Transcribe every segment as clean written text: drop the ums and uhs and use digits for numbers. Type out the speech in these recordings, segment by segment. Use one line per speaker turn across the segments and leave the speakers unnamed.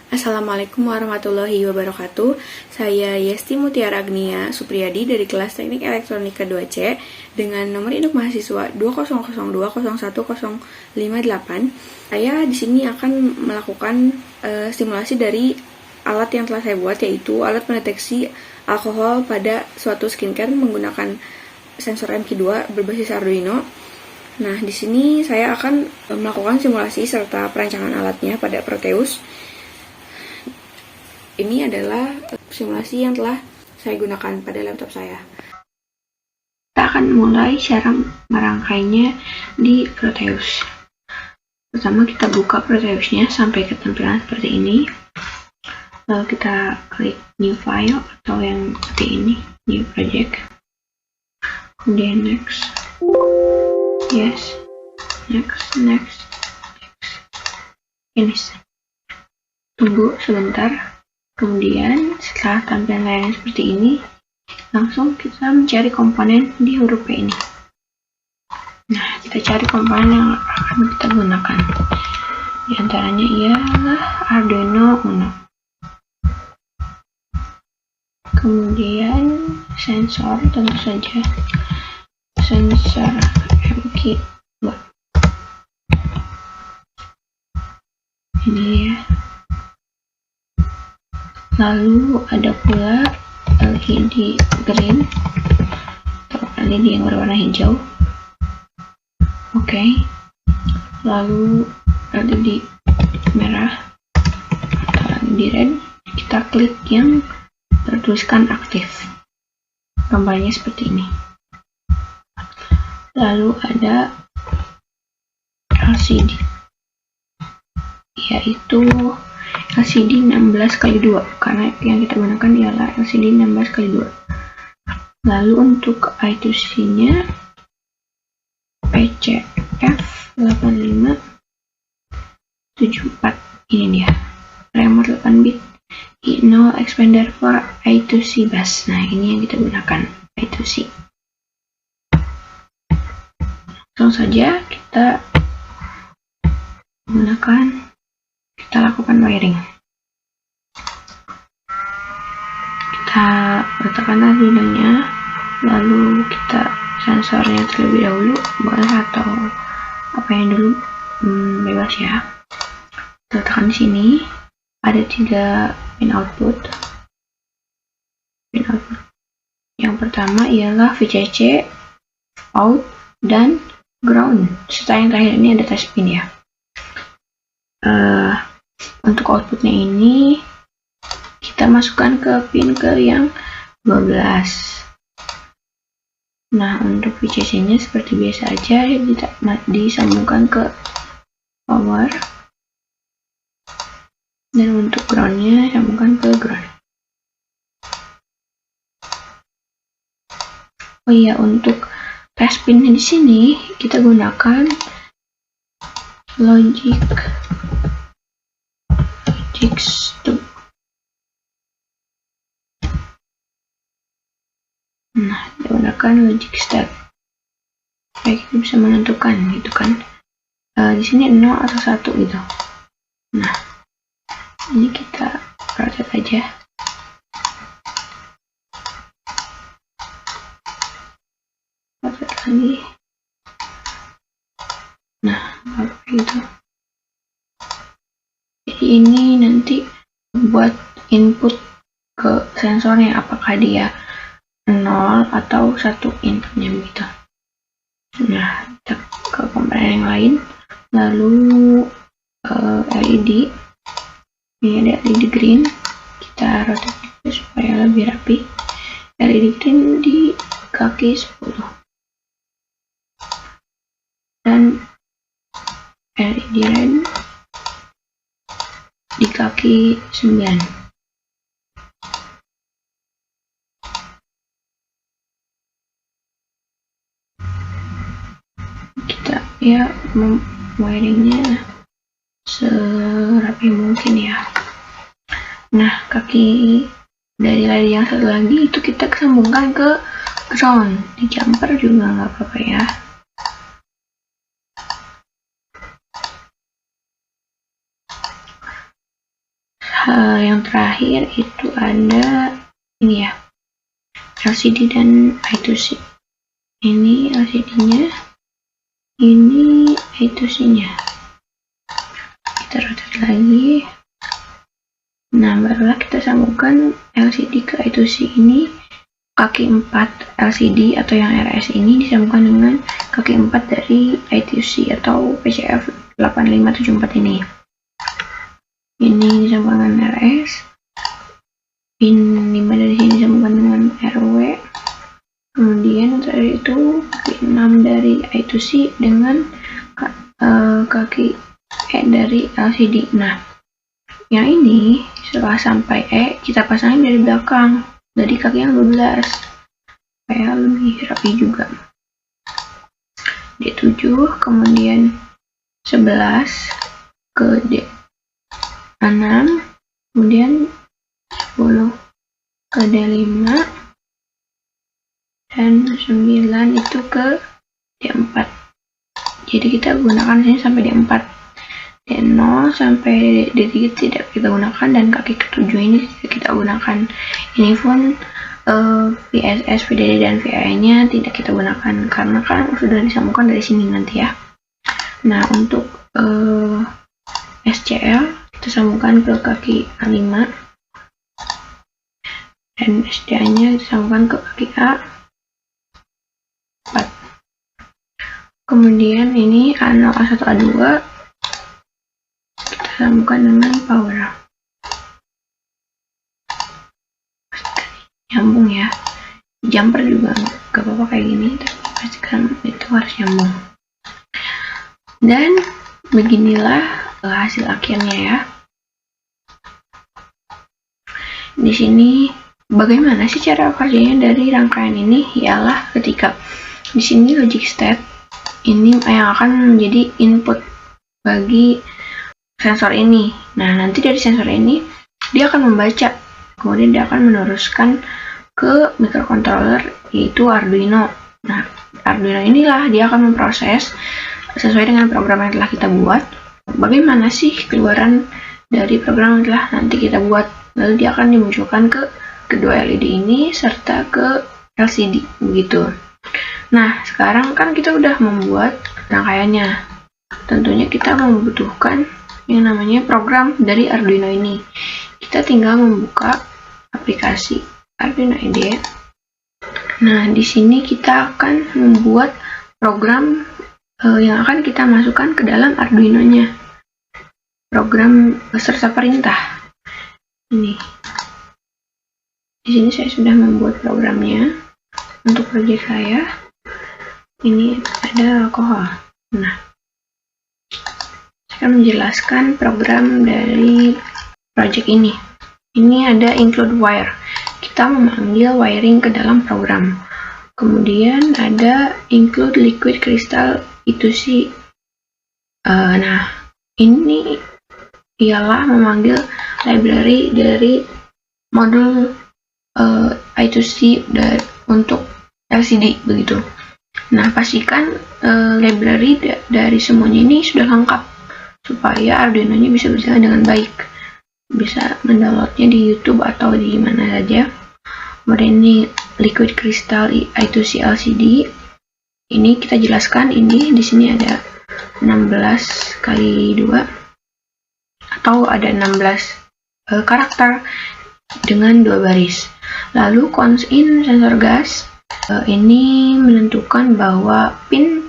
Assalamualaikum warahmatullahi wabarakatuh. Saya Yesti Mutiara Agnia Supriyadi dari kelas Teknik Elektronika 2C dengan nomor induk mahasiswa 200201058. Saya di sini akan melakukan simulasi dari alat yang telah saya buat, yaitu alat pendeteksi alkohol pada suatu skincare menggunakan sensor MQ2 berbasis Arduino. Nah, di sini saya akan melakukan simulasi serta perancangan alatnya pada Proteus. Ini adalah simulasi yang telah saya gunakan pada laptop saya. Kita akan mulai cara merangkainya di Proteus. Pertama kita buka Proteusnya sampai ke tampilan seperti ini. Lalu kita klik New File atau yang seperti ini, New Project. Kemudian Next. Yes. Next. Finish. Tunggu sebentar. Kemudian setelah tampilan layarnya seperti ini, langsung kita mencari komponen di huruf P ini. Nah, kita cari komponen yang akan kita gunakan. Di antaranya ialah Arduino Uno. Kemudian sensor, tentu saja sensor MQ2. Ini ya. Lalu ada pula LED green atau LED yang berwarna hijau. Oke. Lalu LED merah atau LED red. Kita klik yang tertuliskan aktif. Gambarnya seperti ini. Lalu ada LCD, yaitu LCD 16x2, karena yang kita gunakan ialah LCD 16x2. Lalu untuk I2C nya PCF8574, ini dia, timer 8 bit I0 expander for I2C bus. Nah, ini yang kita gunakan, I2C. Langsung saja kita lakukan wiring. Kita letakkan Arduino-nya, lalu kita sensornya terlebih dahulu, boleh atau apa yang dulu, bebas ya. Kita letakkan di sini. Ada 3 pin output. Yang pertama ialah VCC, out, dan ground. Serta yang terakhir ini ada touch pin ya. Untuk outputnya ini kita masukkan ke pin yang 12. Nah, untuk VCC nya seperti biasa aja, disambungkan ke power, dan untuk ground nya sambungkan ke ground. Oh iya, untuk touch pin di sini kita gunakan logic step. Nah, gunakan logic step. Baik, kita bisa menentukan gitu kan. Di sini 0 atau 1 gitu. Nah, ini kita rotate aja. Rotate lagi. Nah, kayak gitu. Jadi ini nanti buat input ke sensornya, apakah dia 0 atau 1 inputnya begitu. Nah, kita ke komponen yang lain. Lalu LED. Ini ada LED green. Kita rotate supaya lebih rapi. LED green di kaki 10. Dan LED red di kaki 9. Kita ya wiringnya serapi mungkin ya. Nah, kaki dari LED yang satu lagi itu kita sambungkan ke ground. Di jumper juga nggak apa-apa ya. yang terakhir itu ada ini ya, LCD dan I2C. Ini LCD-nya, ini I2C-nya. Kita rotate lagi. Nah, barulah kita sambungkan LCD ke I2C ini. Kaki 4 LCD atau yang RS ini disambungkan dengan kaki 4 dari I2C atau PCF 8574 ini. Ini disambungkan dengan RS. Pin 5 dari sini disambungkan dengan RW. Kemudian terakhir itu kaki 6 dari I2C dengan kaki E dari LCD. Nah, yang ini setelah sampai E kita pasangin dari belakang, dari kaki yang 12 supaya lebih rapi juga. D7 kemudian 11 ke D6 kemudian 10 ke D5 dan 9 itu ke D4. Jadi kita gunakan sini sampai D4. D0 sampai D3 tidak kita gunakan, dan kaki ke-7 ini tidak kita gunakan. Ini pun VSS, VDD, dan VAE-nya tidak kita gunakan karena kan sudah disambungkan dari sini nanti ya. Nah, untuk SCL kita sambungkan ke kaki A5 dan SDA-nya disambungkan ke kaki A4. Kemudian ini A0, A1, A2 sambungkan dengan power. Nyambung ya. Jumper juga gak apa-apa kayak gini, tapi pastikan itu harus nyambung. Dan beginilah hasil akhirnya ya. Di sini bagaimana sih cara kerjanya dari rangkaian ini? Ialah ketika di sini logic state ini yang akan menjadi input bagi sensor ini. Nah, nanti dari sensor ini dia akan membaca, kemudian dia akan meneruskan ke microcontroller yaitu Arduino. Nah, Arduino inilah dia akan memproses sesuai dengan program yang telah kita buat. Bagaimana sih keluaran dari program yang telah nanti kita buat? Lalu dia akan dimunculkan ke kedua LED ini serta ke LCD begitu. Nah, sekarang kan kita udah membuat rangkaiannya. Tentunya kita membutuhkan yang namanya program dari Arduino ini. Kita tinggal membuka aplikasi Arduino IDE. Nah, di sini kita akan membuat program yang akan kita masukkan ke dalam Arduino-nya. Program beserta perintah. Ini. Di sini saya sudah membuat programnya untuk proyek saya. Ini ada alkohol. Nah, akan menjelaskan program dari project ini. Ini ada include wire. Kita memanggil wiring ke dalam program. Kemudian ada include liquid crystal I2C. Nah, ini ialah memanggil library dari modul I2C untuk LCD begitu. Nah, pastikan library dari semuanya ini sudah lengkap supaya Arduino-nya bisa berjalan dengan baik. Bisa mendownloadnya di YouTube atau di mana saja. Kemudian ini liquid crystal I2C LCD. Ini kita jelaskan, ini di sini ada 16 kali 2 atau ada 16 karakter dengan 2 baris. Lalu cons in sensor gas ini menentukan bahwa pin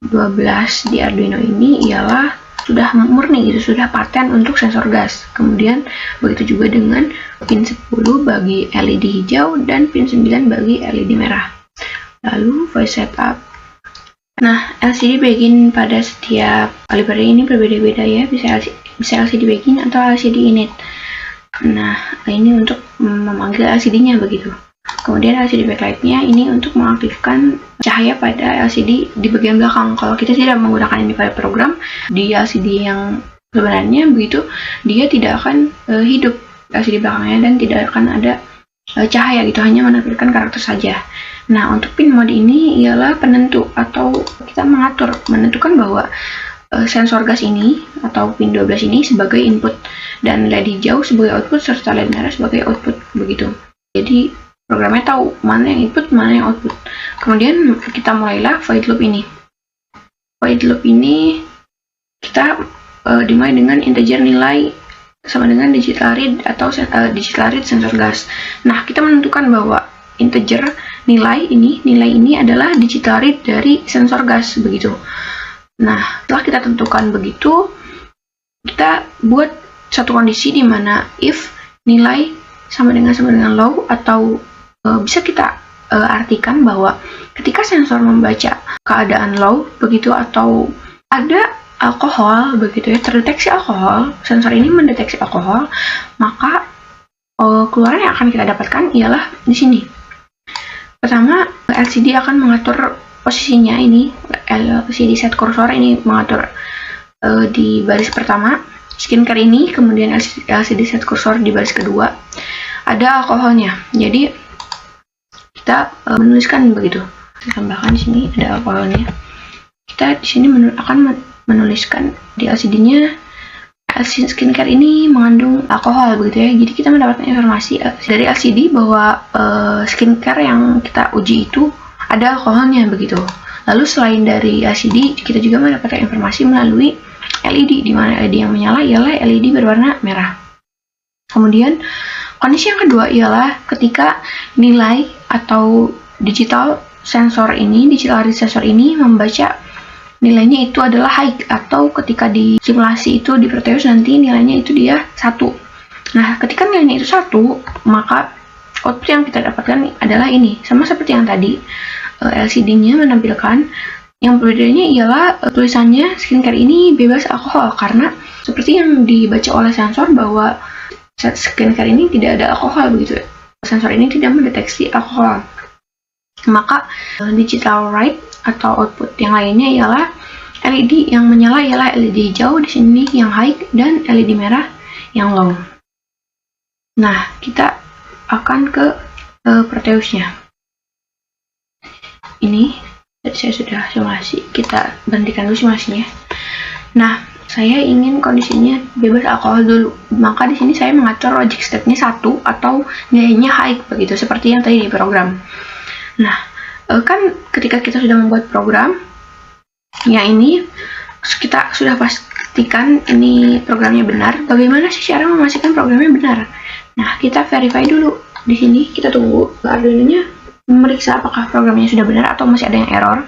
12 di Arduino ini ialah sudah murni gitu, sudah paten untuk sensor gas. Kemudian begitu juga dengan pin 10 bagi LED hijau dan pin 9 bagi LED merah. Lalu voice setup. Nah, LCD begin pada setiap library ini berbeda-beda ya, bisa LCD begin atau LCD init. Nah, ini untuk memanggil LCD-nya begitu. Kemudian LCD backlight-nya ini untuk mengaktifkan cahaya pada LCD di bagian belakang. Kalau kita tidak menggunakan ini pada program, di LCD yang sebenarnya begitu, dia tidak akan hidup LCD belakangnya dan tidak akan ada cahaya gitu, hanya menampilkan karakter saja. Nah, untuk pin mode ini ialah penentu atau kita menentukan bahwa sensor gas ini atau pin 12 ini sebagai input. dan LED hijau sebagai output serta LED merah sebagai output begitu. Jadi programnya tahu mana yang input, mana yang output. Kemudian kita mulailah void loop ini. Void loop ini kita dimulai dengan integer nilai sama dengan digital read atau digital read sensor gas. Nah, kita menentukan bahwa integer nilai ini adalah digital read dari sensor gas begitu. Nah, setelah kita tentukan begitu, kita buat satu kondisi di mana if nilai sama dengan low, atau bisa kita artikan bahwa ketika sensor membaca keadaan low begitu atau ada alkohol begitu ya, terdeteksi alkohol, sensor ini mendeteksi alkohol, maka keluaran yang akan kita dapatkan ialah di sini. Pertama, LCD akan mengatur posisinya ini, LCD set kursor ini mengatur di baris pertama, skincare ini, kemudian LCD set kursor di baris kedua, ada alkoholnya. Jadi kita menuliskan begitu. Saya tambahkan di sini ada alkoholnya. Kita di sini akan menuliskan di LCD-nya LCD skincare ini mengandung alkohol begitu ya. Jadi kita mendapatkan informasi dari LCD bahwa skincare yang kita uji itu ada alkoholnya begitu. Lalu selain dari LCD, kita juga mendapatkan informasi melalui LED, di mana LED yang menyala ialah LED berwarna merah. Kemudian kondisi yang kedua ialah ketika nilai atau digital sensor ini, digital read sensor ini membaca nilainya itu adalah high, atau ketika di simulasi itu di Proteus nanti nilainya itu dia 1. Nah, ketika nilainya itu 1, maka output yang kita dapatkan adalah ini. Sama seperti yang tadi, LCD-nya menampilkan, yang bedanya ialah tulisannya skincare ini bebas alkohol, karena seperti yang dibaca oleh sensor bahwa skincare ini tidak ada alkohol begitu. Sensor ini tidak mendeteksi alkohol. Maka digital write atau output yang lainnya ialah LED yang menyala ialah LED hijau di sini yang high dan LED merah yang low. Nah, kita akan ke Proteusnya. Ini saya sudah simulasi, kita berhentikan dulu simulasinya. Nah, saya ingin kondisinya bebas alkohol dulu, maka di sini saya mengatur logic state-nya 1 atau nilainya high begitu, seperti yang tadi di program. Nah, kan ketika kita sudah membuat program yang ini, kita sudah pastikan ini programnya benar. Bagaimana sih cara memastikan programnya benar? Nah, kita verify dulu. Di sini kita tunggu Arduino-nya memeriksa apakah programnya sudah benar atau masih ada yang error.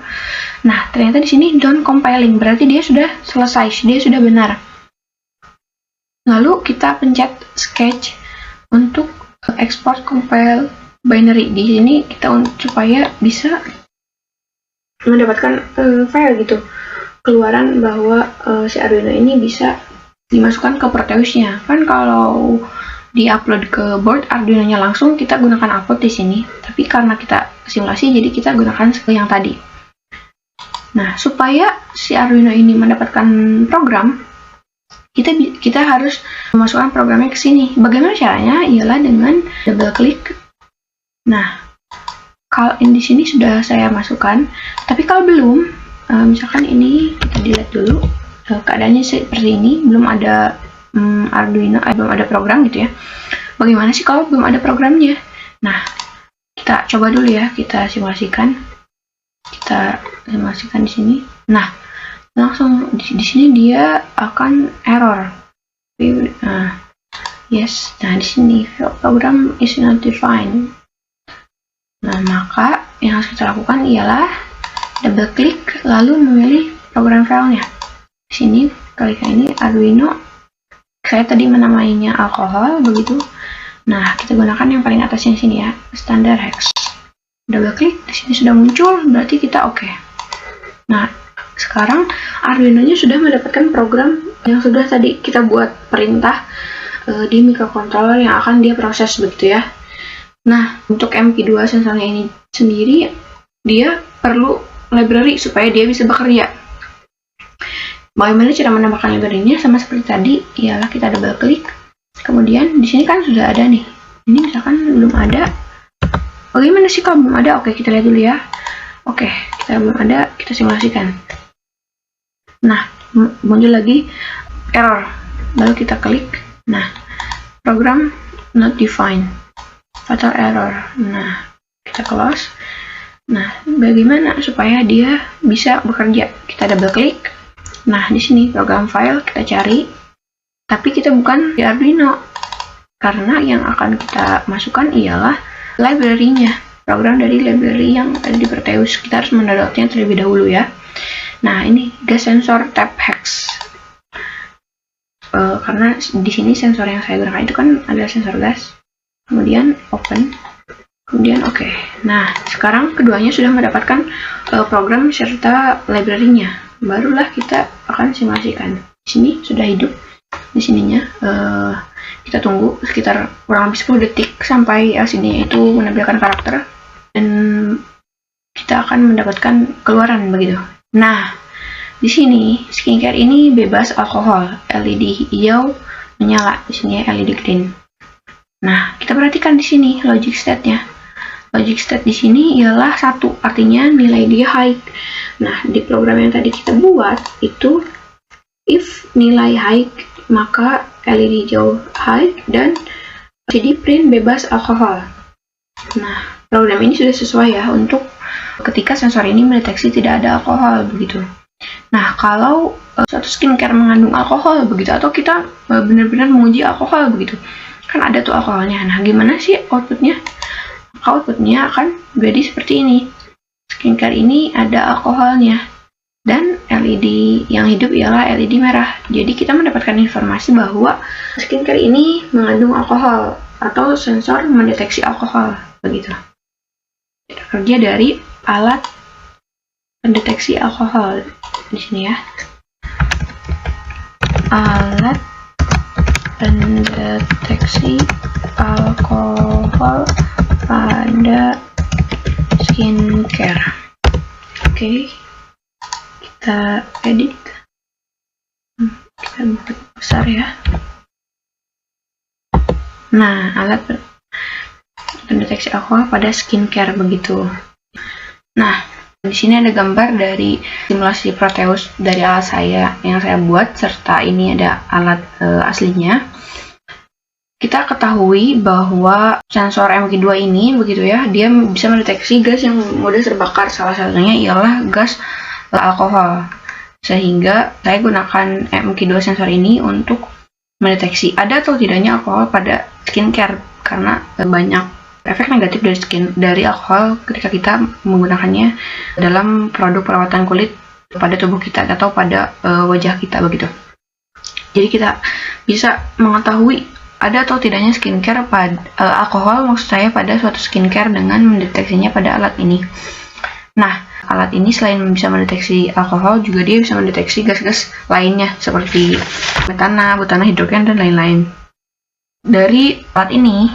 Nah, ternyata di sini done compiling, berarti dia sudah selesai, dia sudah benar. Lalu kita pencet sketch untuk export compile binary. Di sini kita supaya bisa mendapatkan file gitu, keluaran bahwa si Arduino ini bisa dimasukkan ke Proteusnya. Kan kalau di-upload ke board Arduino-nya langsung, kita gunakan upload di sini. Tapi karena kita simulasi, jadi kita gunakan yang tadi. Nah, supaya si Arduino ini mendapatkan program, kita harus memasukkan programnya ke sini. Bagaimana caranya? Ialah dengan double klik. Nah, kalau di sini sudah saya masukkan, tapi kalau belum, misalkan ini kita delete dulu, keadaannya seperti ini, belum ada Arduino, belum ada program gitu ya. Bagaimana sih kalau belum ada programnya? Nah, kita coba dulu ya, kita simulasikan. Kita simulasikan di sini. Nah, langsung di sini dia akan error. Yes, nah di sini program is not defined. Nah, maka yang harus kita lakukan ialah double klik lalu memilih program filenya. Di sini klik ini Arduino. Saya tadi menamainya alkohol begitu. Nah, kita gunakan yang paling atasnya sini ya, standard hex. Double klik, di sini sudah muncul, berarti kita oke. Nah, sekarang Arduino-nya sudah mendapatkan program yang sudah tadi kita buat perintah di microcontroller yang akan dia proses begitu ya. Nah, untuk MP2 sensornya ini sendiri, dia perlu library supaya dia bisa bekerja. Bagaimana cara menambahkan library-nya? Sama seperti tadi, ialah kita double klik. Kemudian di sini kan sudah ada nih. Ini misalkan belum ada. Bagaimana sih kalau belum ada? Oke, kita lihat dulu ya. Oke, kita belum ada, kita simulasikan. Nah, muncul lagi error. Lalu kita klik. Nah, program not defined, fatal error. Nah, kita close. Nah, bagaimana supaya dia bisa bekerja? Kita double klik. Nah, di sini program file kita cari, tapi kita bukan di Arduino, karena yang akan kita masukkan ialah library-nya, program dari library yang ada di Proteus. Kita harus mendownloadnya terlebih dahulu ya. Nah, ini gas sensor tap hex. Karena di sini sensor yang saya gunakan itu kan ada sensor gas. Kemudian open, kemudian oke. Nah, sekarang keduanya sudah mendapatkan program serta library-nya. Barulah kita akan simulasikan. Di sini sudah hidup. Di sininya kita tunggu sekitar kurang lebih 10 detik sampai LCD-nya itu menampilkan karakter, dan kita akan mendapatkan keluaran begitu. Nah, di sini skincare ini bebas alkohol, LED hijau menyala, di sini LED green. Nah, kita perhatikan di sini logic state-nya. Logic state di sini ialah 1, artinya nilai dia high. Nah, di program yang tadi kita buat itu if nilai high maka LED hijau high dan LCD print bebas alkohol. Nah, program ini sudah sesuai ya untuk ketika sensor ini mendeteksi tidak ada alkohol begitu. Nah, kalau suatu skincare mengandung alkohol begitu, atau kita benar-benar menguji alkohol begitu, kan ada tuh alkoholnya. Nah, gimana sih outputnya? Outputnya akan jadi seperti ini. Skincare ini ada alkoholnya, dan LED yang hidup ialah LED merah. Jadi kita mendapatkan informasi bahwa skincare ini mengandung alkohol atau sensor mendeteksi alkohol begitu. Kita kerja dari alat pendeteksi alkohol di sini ya. Alat pendeteksi alkohol pada skincare. Oke. Kita edit, kita buat besar ya. Nah, alat pendeteksi alkohol pada skincare begitu. Nah, di sini ada gambar dari simulasi Proteus dari alat saya yang saya buat, serta ini ada alat aslinya. Kita ketahui bahwa sensor MQ2 ini begitu ya, dia bisa mendeteksi gas yang mudah terbakar. Salah satunya ialah gas alkohol, sehingga saya gunakan MQ2 sensor ini untuk mendeteksi ada atau tidaknya alkohol pada skincare, karena banyak efek negatif dari alkohol ketika kita menggunakannya dalam produk perawatan kulit pada tubuh kita atau pada wajah kita begitu. Jadi kita bisa mengetahui ada atau tidaknya skincare pada alkohol, maksud saya pada suatu skincare dengan mendeteksinya pada alat ini. Nah, alat ini selain bisa mendeteksi alkohol, juga dia bisa mendeteksi gas-gas lainnya seperti metana, butana, hidrogen, dan lain-lain. Dari alat ini,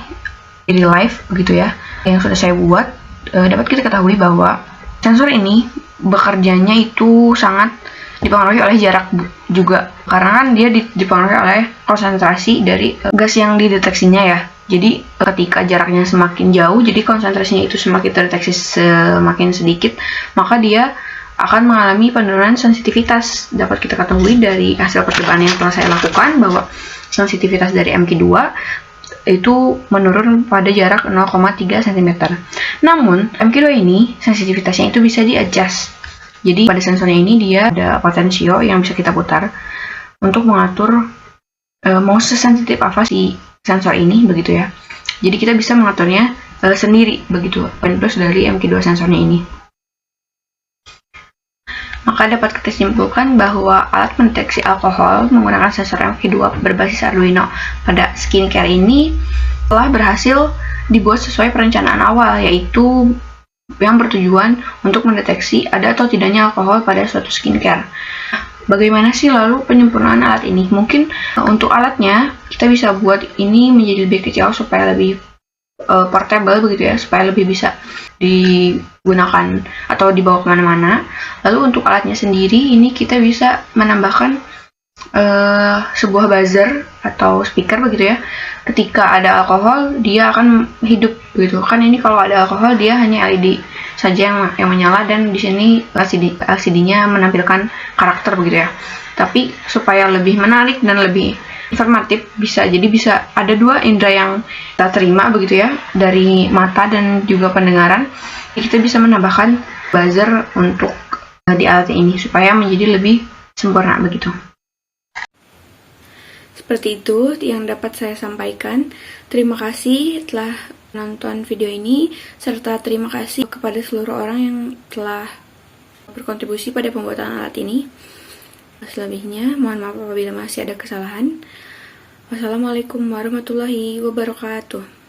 real life begitu ya, yang sudah saya buat, dapat kita ketahui bahwa sensor ini bekerjanya itu sangat dipengaruhi oleh jarak juga, karena kan dia dipengaruhi oleh konsentrasi dari gas yang dideteksinya ya. Jadi ketika jaraknya semakin jauh, jadi konsentrasinya itu semakin terdeteksi semakin sedikit, maka dia akan mengalami penurunan sensitivitas. Dapat kita ketahui dari hasil percobaan yang telah saya lakukan bahwa sensitivitas dari MQ2 itu menurun pada jarak 0,3 cm. Namun MQ2 ini sensitivitasnya itu bisa di-adjust. Jadi pada sensornya ini dia ada potensio yang bisa kita putar untuk mengatur mau sesensitif apa si sensor ini begitu ya. Jadi kita bisa mengaturnya sendiri begitu, plus dari MQ2 sensornya ini. Maka dapat kita simpulkan bahwa alat pendeteksi alkohol menggunakan sensor MQ2 berbasis Arduino pada skincare ini telah berhasil dibuat sesuai perencanaan awal, yaitu yang bertujuan untuk mendeteksi ada atau tidaknya alkohol pada suatu skincare. Bagaimana sih lalu penyempurnaan alat ini? Mungkin untuk alatnya kita bisa buat ini menjadi lebih kecil supaya lebih portable begitu ya, supaya lebih bisa digunakan atau dibawa kemana-mana. Lalu untuk alatnya sendiri ini kita bisa menambahkan sebuah buzzer atau speaker begitu ya. Ketika ada alkohol, dia akan hidup gitu. Kan ini kalau ada alkohol dia hanya LED saja yang menyala, dan di sini LCD-nya menampilkan karakter begitu ya. Tapi supaya lebih menarik dan lebih informatif, bisa ada dua indera yang kita terima begitu ya, dari mata dan juga pendengaran. Kita bisa menambahkan buzzer untuk di alat ini supaya menjadi lebih sempurna begitu. Seperti itu yang dapat saya sampaikan. Terima kasih telah menonton video ini, serta terima kasih kepada seluruh orang yang telah berkontribusi pada pembuatan alat ini. Selebihnya, mohon maaf apabila masih ada kesalahan. Wassalamualaikum warahmatullahi wabarakatuh.